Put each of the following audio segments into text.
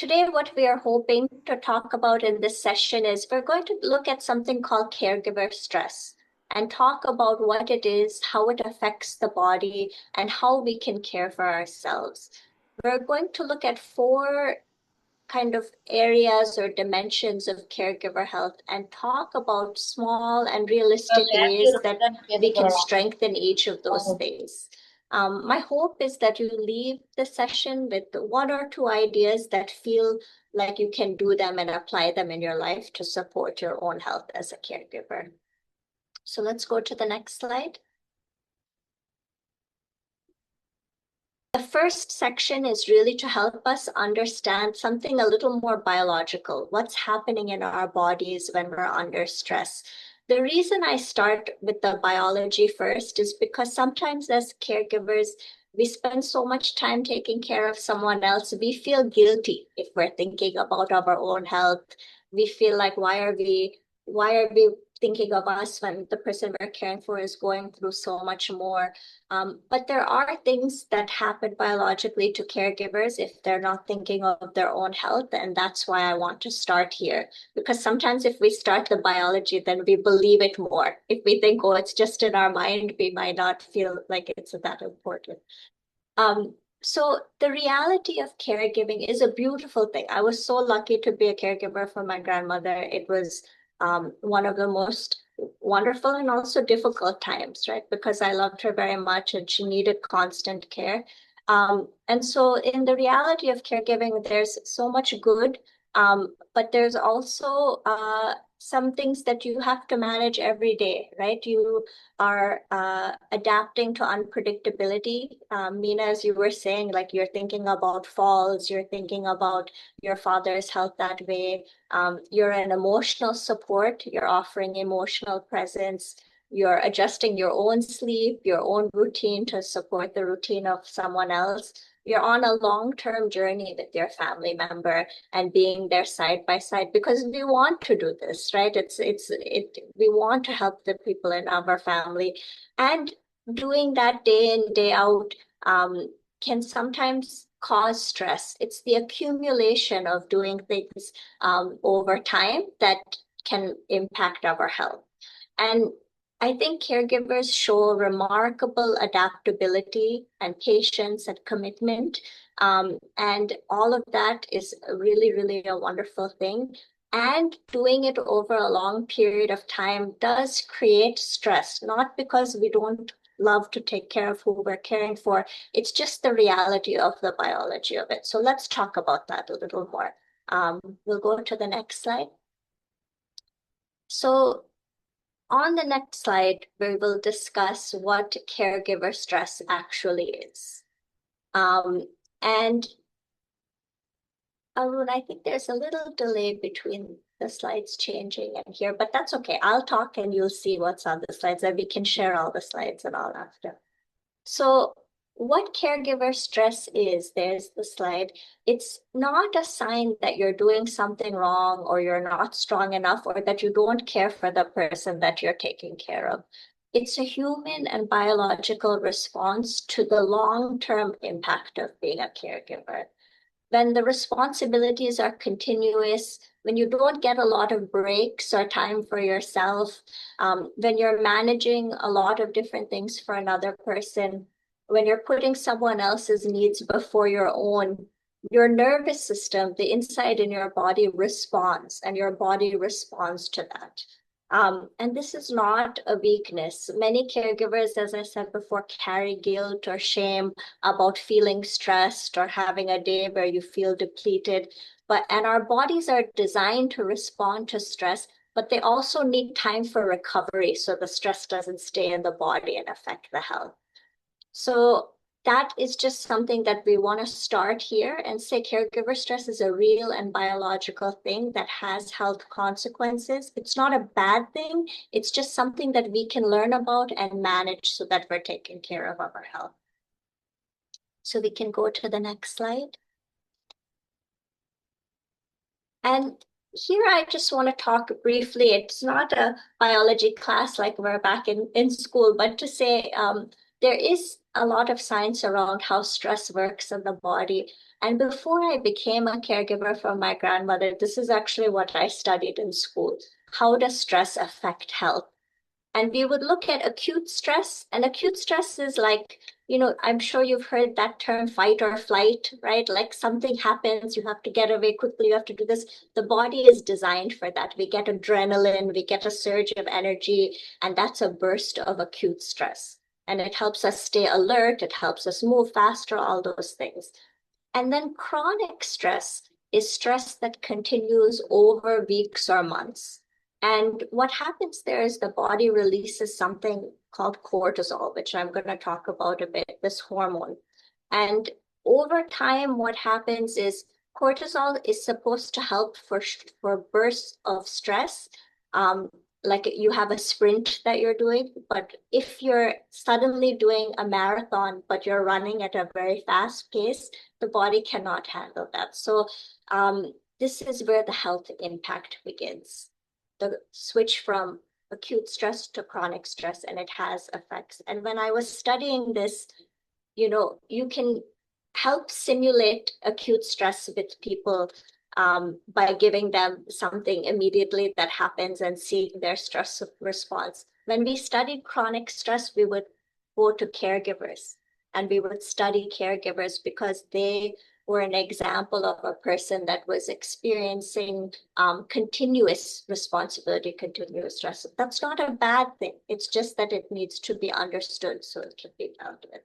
today what we are hoping to talk about in this session is we're going to look at something called caregiver stress and talk about what it is, how it affects the body, and how we can care for ourselves. We're going to look at four kind of areas or dimensions of caregiver health and talk about small and realistic ways that we can strengthen each of those things. My hope is that you leave the session with one or two ideas that feel like you can do them and apply them in your life to support your own health as a caregiver. So let's go to the next slide. The first section is really to help us understand something a little more biological, what's happening in our bodies when we're under stress. The reason I start with the biology first is because sometimes as caregivers, we spend so much time taking care of someone else, we feel guilty if we're thinking about our own health. We feel like, why are we thinking of us when the person we're caring for is going through so much more? But there are things that happen biologically to caregivers if they're not thinking of their own health. And that's why I want to start here. Because sometimes if we start the biology, then we believe it more. If we think, oh, it's just in our mind, we might not feel like it's that important. So the reality of caregiving is a beautiful thing. I was so lucky to be a caregiver for my grandmother. It was one of the most wonderful and also difficult times, right? Because I loved her very much and she needed constant care. And so in the reality of caregiving, there's so much good, but there's also some things that you have to manage every day, right? You are adapting to unpredictability. Meena, as you were saying, like you're thinking about falls, you're thinking about your father's health that way. You're an emotional support, you're offering emotional presence, you're adjusting your own sleep, your own routine to support the routine of someone else. You're on a long-term journey with your family member and being there side by side because we want to do this, right? We want to help the people in our family, and doing that day in, day out can sometimes cause stress. It's the accumulation of doing things over time that can impact our health. And I think caregivers show remarkable adaptability and patience and commitment. And all of that is really, really a wonderful thing. And doing it over a long period of time does create stress, not because we don't love to take care of who we're caring for. It's just the reality of the biology of it. So let's talk about that a little more. We'll go to the next slide. So on the next slide, we will discuss what caregiver stress actually is. And Arun, I think there's a little delay between the slides changing and here, but that's okay. I'll talk and you'll see what's on the slides, and we can share all the slides and all after. So what caregiver stress is, there's the slide. It's not a sign that you're doing something wrong or you're not strong enough or that you don't care for the person that you're taking care of. It's a human and biological response to the long-term impact of being a caregiver. When the responsibilities are continuous, when you don't get a lot of breaks or time for yourself, when you're managing a lot of different things for another person, when you're putting someone else's needs before your own, your nervous system, the inside in your body responds, and your body responds to that. And this is not a weakness. Many caregivers, as I said before, carry guilt or shame about feeling stressed or having a day where you feel depleted. And our bodies are designed to respond to stress, but they also need time for recovery so the stress doesn't stay in the body and affect the health. So that is just something that we want to start here and say caregiver stress is a real and biological thing that has health consequences. It's not a bad thing. It's just something that we can learn about and manage so that we're taking care of our health. So we can go to the next slide. And here I just want to talk briefly. It's not a biology class like we're back in school, but to say there is a lot of science around how stress works in the body. And before I became a caregiver for my grandmother, this is actually what I studied in school. How does stress affect health? And we would look at acute stress, and acute stress is like, I'm sure you've heard that term fight or flight, right? Like something happens, you have to get away quickly, you have to do this. The body is designed for that. We get adrenaline, we get a surge of energy, and that's a burst of acute stress. And it helps us stay alert, it helps us move faster, all those things. And then chronic stress is stress that continues over weeks or months. And what happens there is the body releases something called cortisol, which I'm going to talk about a bit, this hormone. And over time, what happens is cortisol is supposed to help for bursts of stress. Like you have a sprint that you're doing, but if you're suddenly doing a marathon, but you're running at a very fast pace, the body cannot handle that. So this is where the health impact begins. The switch from acute stress to chronic stress, and it has effects. And when I was studying this, you can help simulate acute stress with people by giving them something immediately that happens and seeing their stress response. When we studied chronic stress, we would go to caregivers and we would study caregivers because they were an example of a person that was experiencing continuous responsibility, continuous stress. That's not a bad thing. It's just that it needs to be understood so it can be dealt with.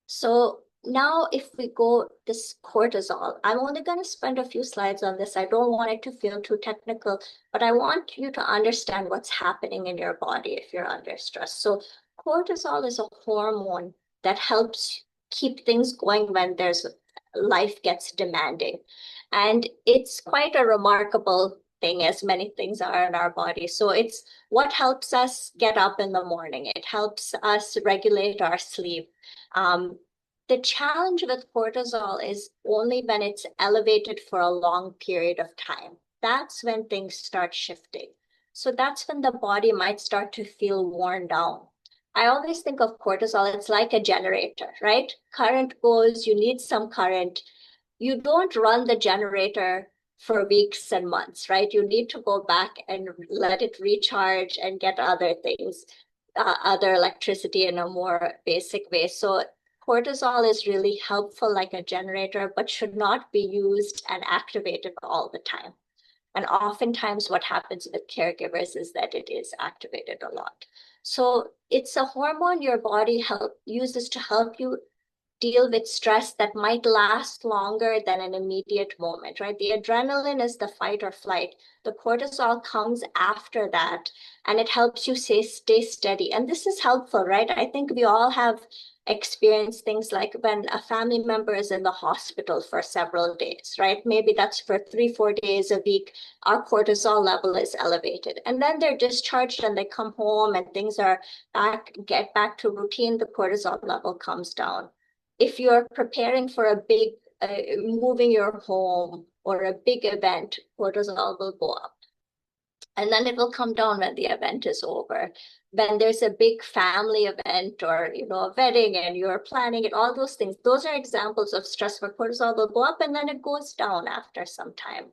So now if we go this cortisol, I'm only going to spend a few slides on this. I don't want it to feel too technical, but I want you to understand what's happening in your body if you're under stress. So cortisol is a hormone that helps keep things going when life gets demanding. And it's quite a remarkable thing, as many things are in our body. So it's what helps us get up in the morning. It helps us regulate our sleep. The challenge with cortisol is only when it's elevated for a long period of time. That's when things start shifting. So that's when the body might start to feel worn down. I always think of cortisol, it's like a generator, right? Current goes, you need some current. You don't run the generator for weeks and months, right? You need to go back and let it recharge and get other things, other electricity in a more basic way. So cortisol is really helpful like a generator, but should not be used and activated all the time. And oftentimes what happens with caregivers is that it is activated a lot. So it's a hormone your body uses to help you deal with stress that might last longer than an immediate moment, right? The adrenaline is the fight or flight. The cortisol comes after that, and it helps you stay steady. And this is helpful, right? I think we all have experienced things like when a family member is in the hospital for several days, right? Maybe that's for 3-4 days a week. Our cortisol level is elevated. And then they're discharged and they come home and things are get back to routine, the cortisol level comes down. If you're preparing for a big, moving your home or a big event, cortisol will go up. And then it will come down when the event is over. When there's a big family event or, a wedding and you're planning it, all those things, those are examples of stress where cortisol will go up and then it goes down after some time.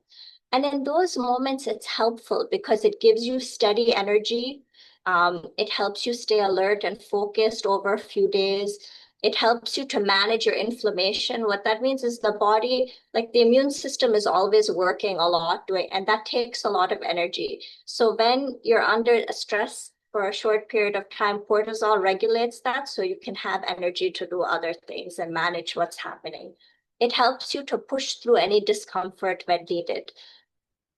And in those moments, it's helpful because it gives you steady energy. It helps you stay alert and focused over a few days. It helps you to manage your inflammation. What that means is the body, like the immune system is always working a lot, and that takes a lot of energy. So when you're under stress for a short period of time, cortisol regulates that so you can have energy to do other things and manage what's happening. It helps you to push through any discomfort when needed.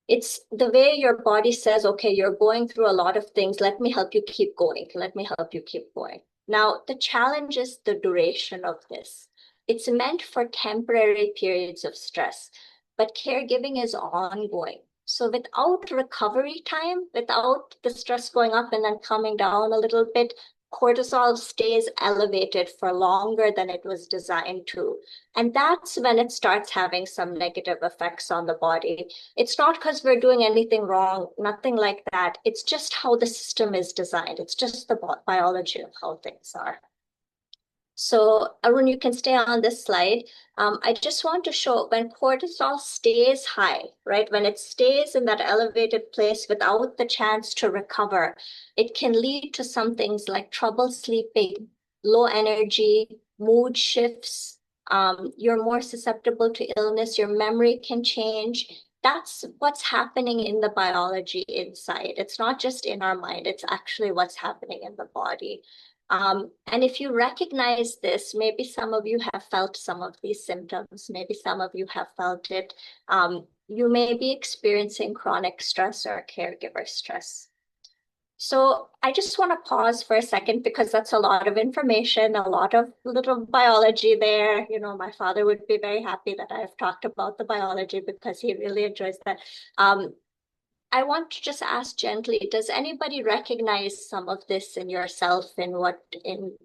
It's the way your body says, okay, you're going through a lot of things. Let me help you keep going. Let me help you keep going. Now, the challenge is the duration of this. It's meant for temporary periods of stress, but caregiving is ongoing. So without recovery time, without the stress going up and then coming down a little bit, cortisol stays elevated for longer than it was designed to. And that's when it starts having some negative effects on the body. It's not because we're doing anything wrong, nothing like that. It's just how the system is designed. It's just the biology of how things are. So Arun, you can stay on this slide. I just want to show when cortisol stays high, right? When it stays in that elevated place without the chance to recover, it can lead to some things like trouble sleeping, low energy, mood shifts. You're more susceptible to illness. Your memory can change. That's what's happening in the biology inside. It's not just in our mind, it's actually what's happening in the body. And if you recognize this, maybe some of you have felt some of these symptoms, maybe some of you have felt it. You may be experiencing chronic stress or caregiver stress. So I just want to pause for a second because that's a lot of information, a lot of little biology there. You know, my father would be very happy that I've talked about the biology because he really enjoys that. I want to just ask gently, does anybody recognize some of this in yourself in what in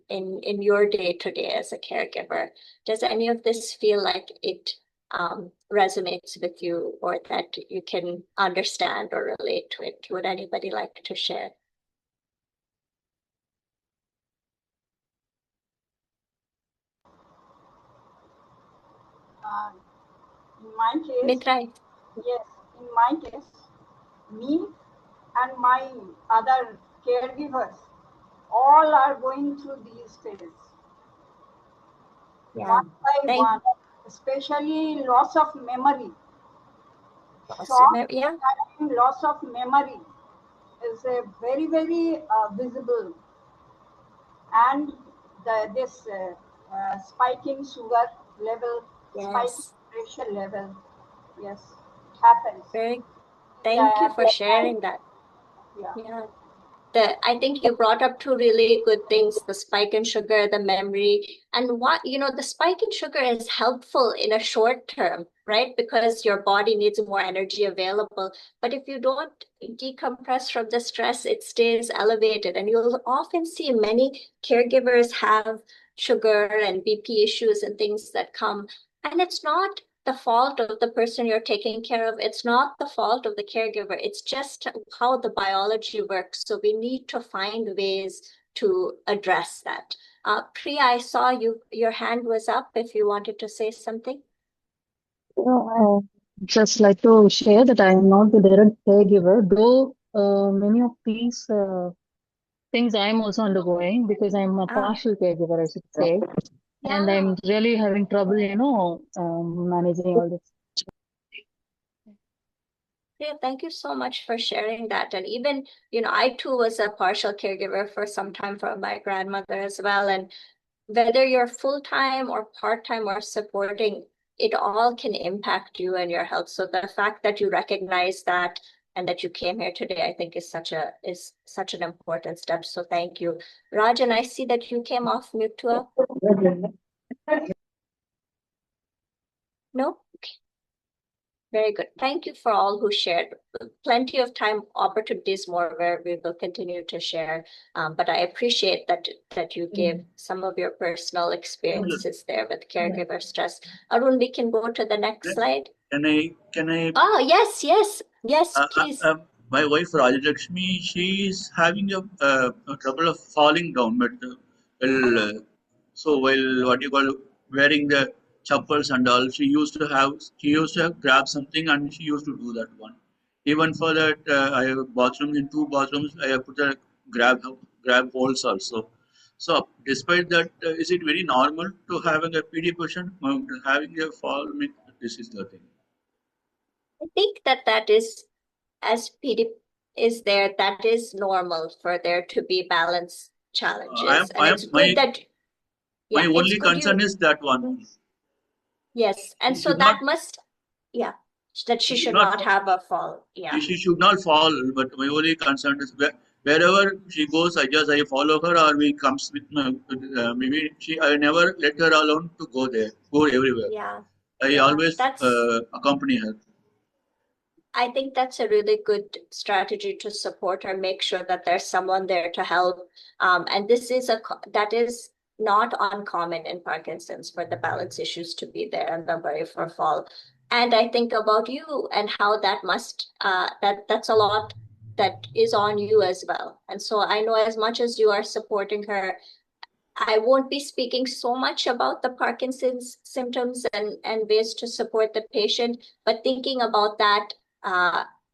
your day to day as a caregiver? Does any of this feel like it resonates with you or that you can understand or relate to it? Would anybody like to share? Uh, in my case, Mitra, yes, in my case, me and my other caregivers all are going through these phases yeah, one by thank one, especially loss of memory. you. Short Yeah, time loss of memory is a very, very visible, and this spike in sugar level, spike in yes, pressure level, yes, happens very. in Thank you for that time. sharing that. Yeah. Yeah. I think you brought up two really good things, the spike in sugar, the memory, and the spike in sugar is helpful in a short term, right? Because your body needs more energy available. But if you don't decompress from the stress, it stays elevated. And you'll often see many caregivers have sugar and BP issues and things that come. And it's not the fault of the person you're taking care of. It's not the fault of the caregiver. It's just how the biology works. So we need to find ways to address that. Priya, I saw your hand was up if you wanted to say something. Just like to share that I am not the direct caregiver, though many of these things I am also undergoing because I'm a Ah, partial caregiver, I should say, and yeah. I'm really having trouble, managing all this. Yeah, thank you so much for sharing that. And even, I too was a partial caregiver for some time for my grandmother as well. And whether you're full-time or part-time or supporting, it all can impact you and your health. So the fact that you recognize that and that you came here today, I think is such an important step. So thank you. Rajan, I see that you came off mute too. No? Very good. Thank you for all who shared. Plenty of time, opportunities more where we will continue to share. But I appreciate that you gave some of your personal experiences there with caregiver stress. Arun, we can go to the next slide. Can I Oh, yes, uh, uh, please. uh, my wife Rajalakshmi, she is having a trouble of falling down, but Ah, so while what you call wearing the chappals and all, she used to have grab something and she used to do that one. Even for that, I have bathroom in two bathrooms. I have put a grab holes also. So despite that, is it very normal to having a PD patient having a fall? I mean, this is the thing. I think that is, as PD is there, that is normal for there to be balance challenges. And I it's am good that, my yeah, it's only good concern you, is that one. yes. And She so should not that must, yeah, that she she should should not not have a fall. Yeah. she should not fall. But my only concern is wherever she goes, I follow her or we comes with maybe she I never let her alone to go everywhere. Yeah, I yeah, always accompany her. I think that's a really good strategy to support or make sure that there's someone there to help. And this is that is not uncommon in Parkinson's for the balance issues to be there and the worry for fall. And I think about you and how that that's a lot that is on you as well. And so I know as much as you are supporting her, I won't be speaking so much about the Parkinson's symptoms and ways to support the patient, but thinking about that,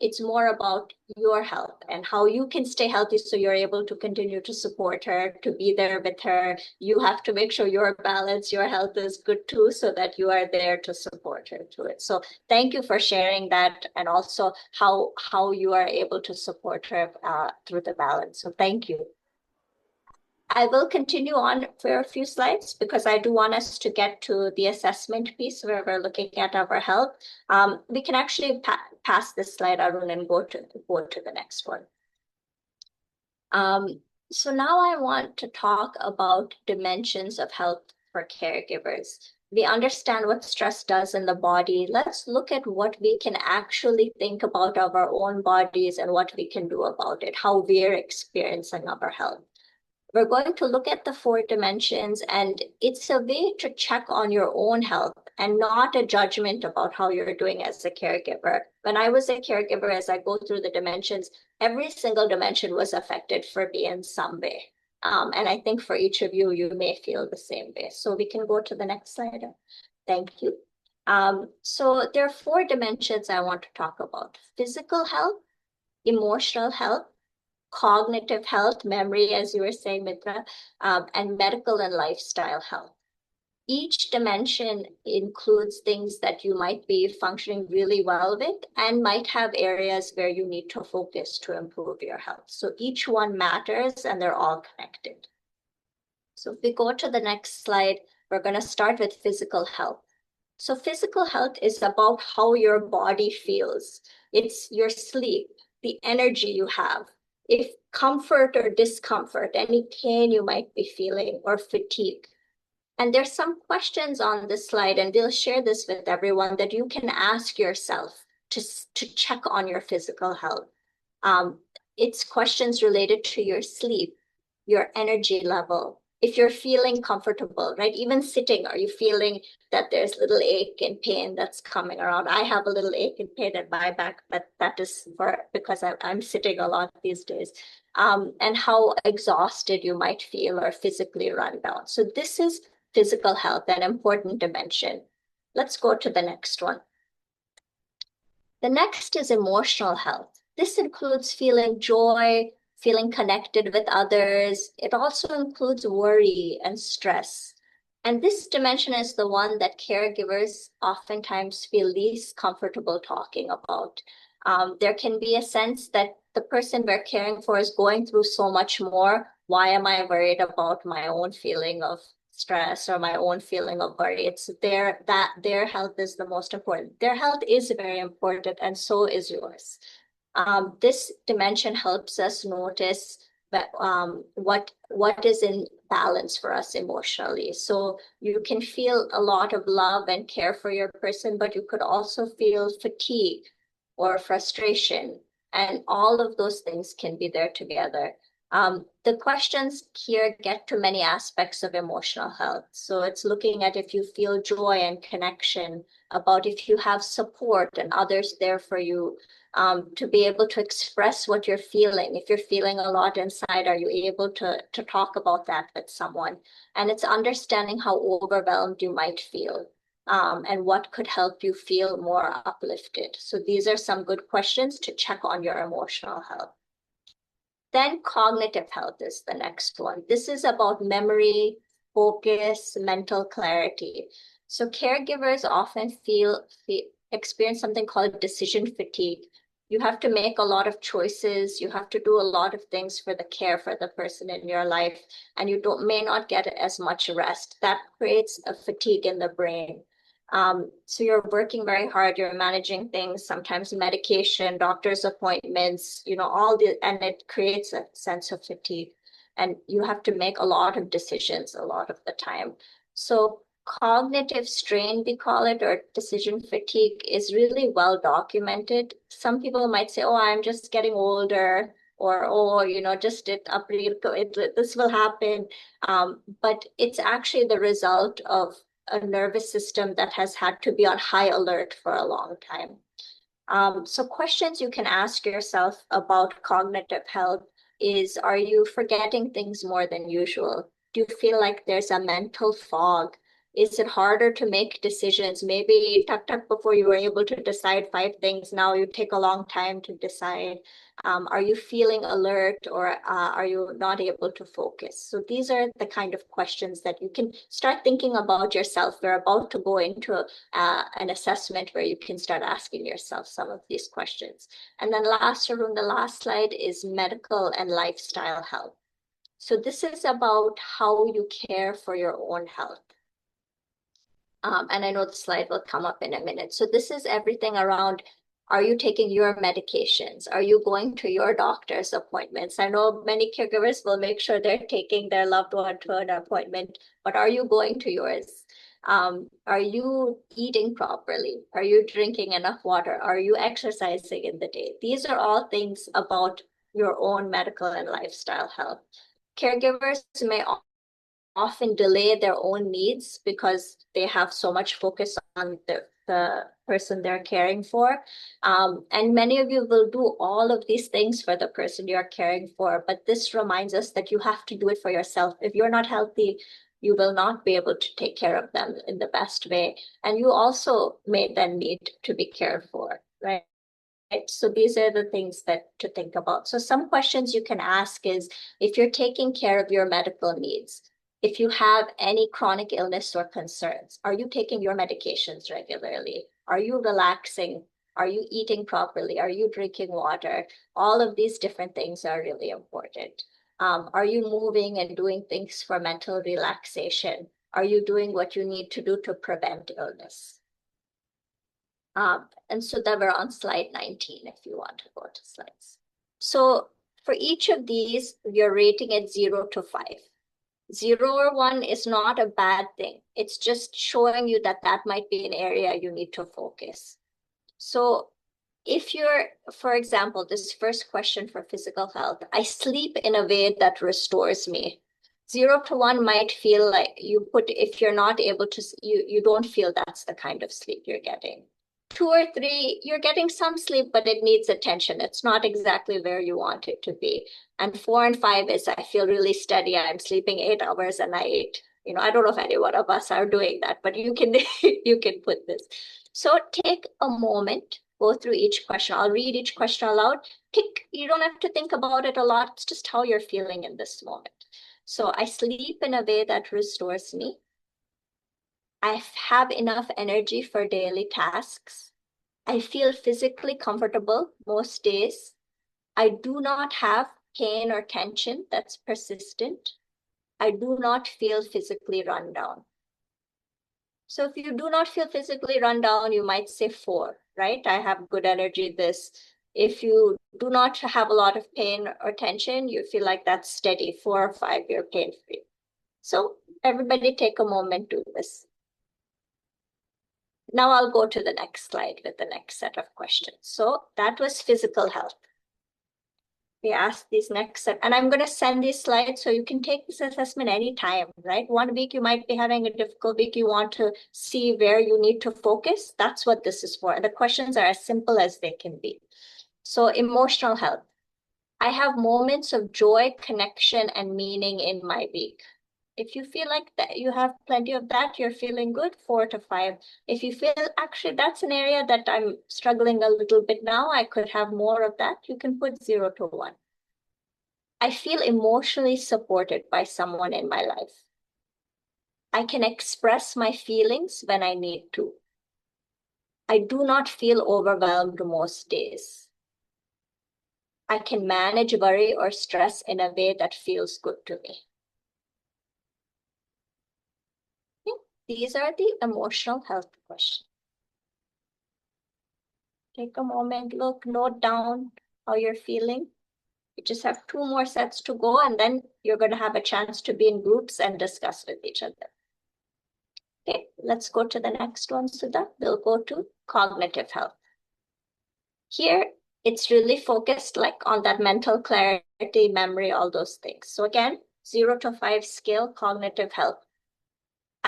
it's more about your health and how you can stay healthy so you're able to continue to support her, to be there with her. You have to make sure your balance, your health is good too, so that you are there to support her to it. So thank you for sharing that, and also how you are able to support her through the balance. So thank you. I will continue on for a few slides because I do want us to get to the assessment piece where we're looking at our health. We can actually pass this slide, Arun, and go to the next one. So now I want to talk about dimensions of health for caregivers. We understand what stress does in the body. Let's look at what we can actually think about of our own bodies and what we can do about it, how we're experiencing our health. We're going to look at the 4 dimensions, and it's a way to check on your own health and not a judgment about how you're doing as a caregiver. When I was a caregiver, as I go through the dimensions, every single dimension was affected for me in some way. And I think for each of you, you may feel the same way. So we can go to the next slide. Thank you. So there are 4 dimensions I want to talk about: physical health, emotional health, cognitive health, memory, as you were saying, Mitra, and medical and lifestyle health. Each dimension includes things that you might be functioning really well with and might have areas where you need to focus to improve your health. So each one matters and they're all connected. So if we go to the next slide, we're going to start with physical health. So physical health is about how your body feels. It's your sleep, the energy you have, if comfort or discomfort, any pain you might be feeling, or fatigue. And there's some questions on this slide, and we'll share this with everyone, that you can ask yourself to check on your physical health. It's questions related to your sleep, your energy level, if you're feeling comfortable, right? Even sitting, are you feeling that there's little ache and pain that's coming around? I have a little ache and pain in my back, but that is because I'm sitting a lot these days. And how exhausted you might feel or physically run down. So this is physical health, an important dimension. Let's go to the next one. The next is emotional health. This includes feeling joy, feeling connected with others. It also includes worry and stress. And this dimension is the one that caregivers oftentimes feel least comfortable talking about. There can be a sense that the person we're caring for is going through so much more. Why am I worried about my own feeling of stress or my own feeling of worry? It's their health is the most important. Their health is very important, and so is yours. This dimension helps us notice that, what is in balance for us emotionally. So you can feel a lot of love and care for your person, but you could also feel fatigue or frustration, and all of those things can be there together. The questions here get to many aspects of emotional health. So it's looking at if you feel joy and connection, about if you have support and others there for you, to be able to express what you're feeling. If you're feeling a lot inside, are you able to talk about that with someone? And it's understanding how overwhelmed you might feel, and what could help you feel more uplifted. So these are some good questions to check on your emotional health. Then cognitive health is the next one. This is about memory, focus, mental clarity. So caregivers often experience something called decision fatigue. You have to make a lot of choices. You have to do a lot of things for the care for the person in your life, and you may not get as much rest. That creates a fatigue in the brain. So you're working very hard, you're managing things, sometimes medication, doctor's appointments, and it creates a sense of fatigue. And you have to make a lot of decisions a lot of the time. So cognitive strain, we call it, or decision fatigue, is really well documented. Some people might say, oh, I'm just getting older, or, oh, just this will happen. But it's actually the result of a nervous system that has had to be on high alert for a long time. So questions you can ask yourself about cognitive health is, are you forgetting things more than usual? Do you feel like there's a mental fog? Is it harder to make decisions? Maybe before you were able to decide 5 things, now you take a long time to decide. Are you feeling alert, or are you not able to focus? So these are the kind of questions that you can start thinking about yourself. We're about to go into an assessment where you can start asking yourself some of these questions. And then last, Arun, the last slide is medical and lifestyle health. So this is about how you care for your own health. And I know the slide will come up in a minute. So this is everything around, are you taking your medications? Are you going to your doctor's appointments? I know many caregivers will make sure they're taking their loved one to an appointment, but are you going to yours? Are you eating properly? Are you drinking enough water? Are you exercising in the day? These are all things about your own medical and lifestyle health. Caregivers may often delay their own needs because they have so much focus on the person they're caring for. And many of you will do all of these things for the person you're caring for, but this reminds us that you have to do it for yourself. If you're not healthy, you will not be able to take care of them in the best way. And you also may then need to be cared for, right? So these are the things that to think about. So some questions you can ask is, if you're taking care of your medical needs, if you have any chronic illness or concerns, are you taking your medications regularly? Are you relaxing? Are you eating properly? Are you drinking water? All of these different things are really important. Are you moving and doing things for mental relaxation? Are you doing what you need to do to prevent illness? And so that we're on slide 19, if you want to go to slides. So for each of these, you're rating it 0 to 5. 0 or 1 is not a bad thing. It's just showing you that that might be an area you need to focus. So if you're, for example, this first question for physical health, I sleep in a way that restores me. 0 to 1 might feel like if you're not able to, you don't feel that's the kind of sleep you're getting. 2 or 3, you're getting some sleep, but it needs attention. It's not exactly where you want it to be. And 4 and 5 is, I feel really steady. I'm sleeping 8 hours a night. I don't know if any one of us are doing that, but you can you can put this. So take a moment, go through each question. I'll read each question aloud. You don't have to think about it a lot. It's just how you're feeling in this moment. So I sleep in a way that restores me. I have enough energy for daily tasks. I feel physically comfortable most days. I do not have pain or tension that's persistent. I do not feel physically run down. So if you do not feel physically run down, you might say 4, right? I have good energy this. If you do not have a lot of pain or tension, you feel like that's steady, 4 or 5, you're pain-free. So everybody take a moment to this. Now I'll go to the next slide with the next set of questions. So that was physical health. We asked these next set, and I'm going to send these slides so you can take this assessment anytime, right? 1 week you might be having a difficult week. You want to see where you need to focus. That's what this is for. The questions are as simple as they can be. So emotional health. I have moments of joy, connection, and meaning in my week. If you feel like that you have plenty of that, you're feeling good, 4 to 5. If you feel actually that's an area that I'm struggling a little bit now, I could have more of that, you can put 0 to 1. I feel emotionally supported by someone in my life. I can express my feelings when I need to. I do not feel overwhelmed most days. I can manage worry or stress in a way that feels good to me. These are the emotional health questions. Take a moment, look, note down how you're feeling. You just have 2 more sets to go, and then you're going to have a chance to be in groups and discuss with each other. Okay, let's go to the next one, Sudha. We'll go to cognitive health. Here, it's really focused on that mental clarity, memory, all those things. So again, 0 to 5 scale, cognitive health.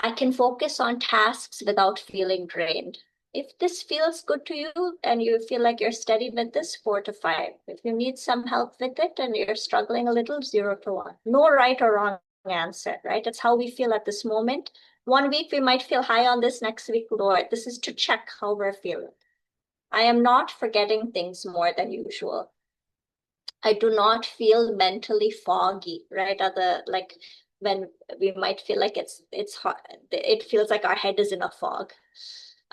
I can focus on tasks without feeling drained. If this feels good to you and you feel like you're steady with this, 4 to 5. If you need some help with it and you're struggling a little, 0 to 1. No right or wrong answer, right? It's how we feel at this moment. 1 week we might feel high on this, next week lower. This is to check how we're feeling. I am not forgetting things more than usual. I do not feel mentally foggy, right? Like when we might feel like it's hard, it feels like our head is in a fog.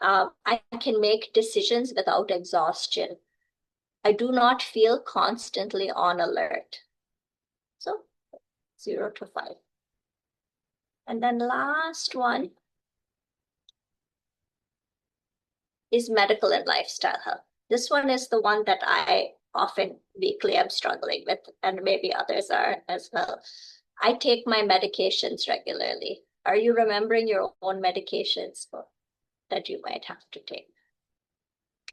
I can make decisions without exhaustion. I do not feel constantly on alert. So 0 to 5. And then last one is medical and lifestyle health. This one is the one that I often weekly am struggling with, and maybe others are as well. I take my medications regularly. Are you remembering your own medications that you might have to take?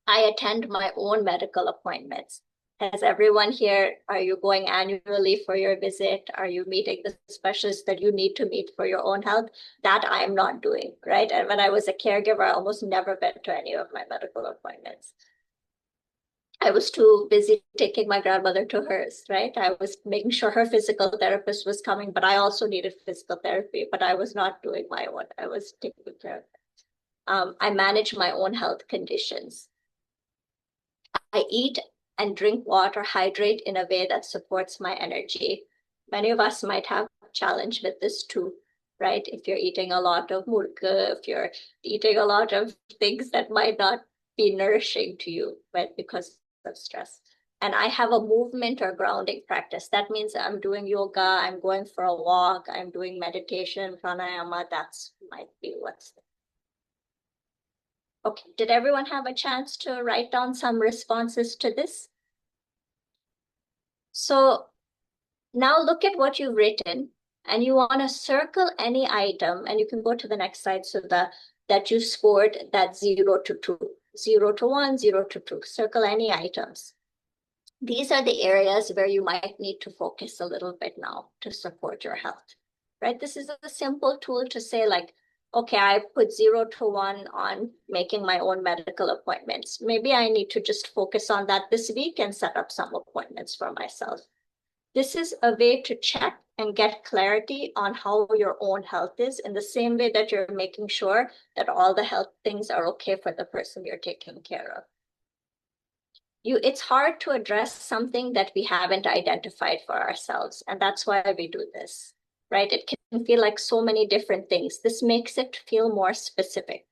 I attend my own medical appointments. Has everyone here, are you going annually for your visit? Are you meeting the specialist that you need to meet for your own health? That I'm not doing, right? And when I was a caregiver, I almost never went to any of my medical appointments. I was too busy taking my grandmother to hers, right? I was making sure her physical therapist was coming, but I also needed physical therapy, but I was not doing my own. I was taking care of it. I manage my own health conditions. I eat and drink water, hydrate in a way that supports my energy. Many of us might have a challenge with this too, right? If you're eating a lot of murka, if you're eating a lot of things that might not be nourishing to you, right, because of stress. And I have a movement or grounding practice. That means I'm doing yoga, I'm going for a walk, I'm doing meditation, pranayama. That's might be what's there. Okay, did everyone have a chance to write down some responses to this? So now look at what you've written, and you want to circle any item, and you can go to the next slide so that you scored that 0 to 2, 0 to 1, 0 to 2. Circle any items. These are the areas where you might need to focus a little bit now to support your health, right? This is a simple tool to say like, okay, I put 0 to 1 on making my own medical appointments. Maybe I need to just focus on that this week and set up some appointments for myself. This is a way to check and get clarity on how your own health is in the same way that you're making sure that all the health things are okay for the person you're taking care of. It's hard to address something that we haven't identified for ourselves, and that's why we do this, right? It can feel like so many different things. This makes it feel more specific.